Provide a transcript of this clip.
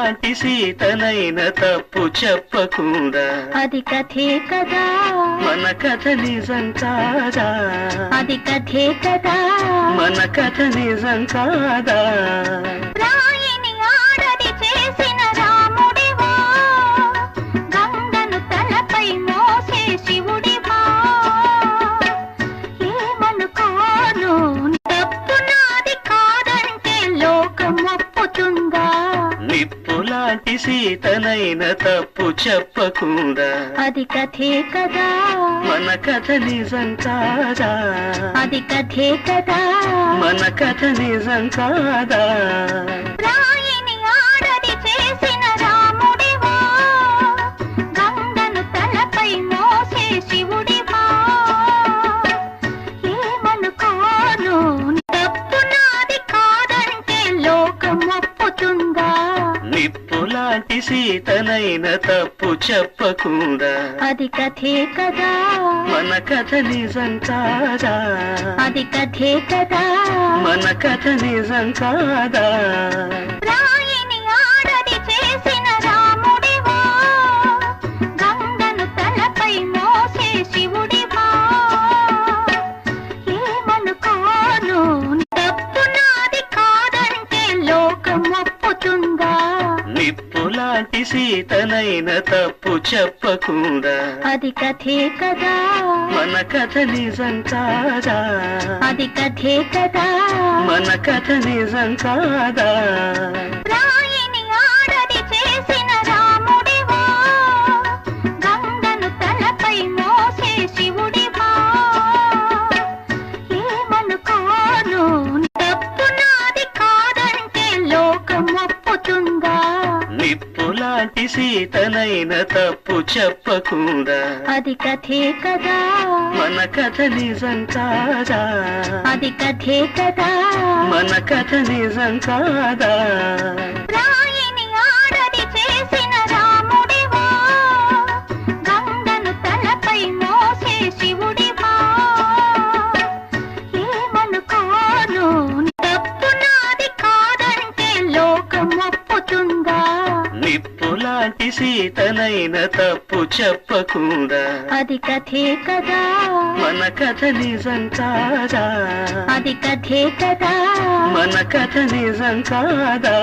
నిప్పులాంటి సీతనైన తప్పు చెప్పకుండా అది కథే కదా మన కథ నిజం కాదా అది కథే కదా మన కథ నిజం కాదా రాయిని ఆడది చేసిన రాముడివా గంగను తలపై మోసే శివుడివా ఏమనుకోను తప్పు నాది కాదంటే లోకం ఒప్పుతుందా నిప్పులాంటి సీతనైన తప్పు చెప్పకుండా అది కథే కదా మన కథ నిజం కాదా అది కథే కదా మన కథ నిజం కాదా రాయిని ఆడది చేసిన రాముడివా గంగను తలపై మోసే శివుడివా ఏమనుకోను తప్పు నాది కాదంటే లోకం ఒప్పుతుందా నిప్పులాంటి సీతనైన తప్పు చెప్పకుండా అది కథే కదా మన కథ నిజం కాదా అది కథే కదా మన కథ నిజం కాదా రాయిని ఆడది చేసిన రాముడివా గంగను తలపై మోసే శివుడివా ఏమనుకోను తప్పు నాది కాదంటే లోకం ఒప్పుతుందా నిప్పులాంటి సీతనైన తప్పు చెప్పకుండా అది కథే కదా మన కథ నిజం కాదా అది కథే కదా మన కథ నిజం కాదా రాయిని ఆడది చేసిన రాముడివా గంగను తలపై మోసే శివుడివా ఏమనుకోను తప్పు నాది కాదంటే లోకం ఒప్పుతుందా నిప్పులాంటి సీతనైన తప్పు చెప్పకుండా అది కథే కదా మన కథ నిజం కాదా అది కథే కదా మన కథ నిజం కాదా రాయిని ఆడది చేసిన రాముడివా గంగను తలపై మోసే శివుడివా ఏమనుకోను తప్పు నాది కాదంటే లోకం ఒప్పుతుందా నిప్పులాంటి సీతనైన తప్పు చెప్పకుండా అది కథే కదా మన కథ నిజం కాదా అది కథే కదా మన కథ నిజం కాదా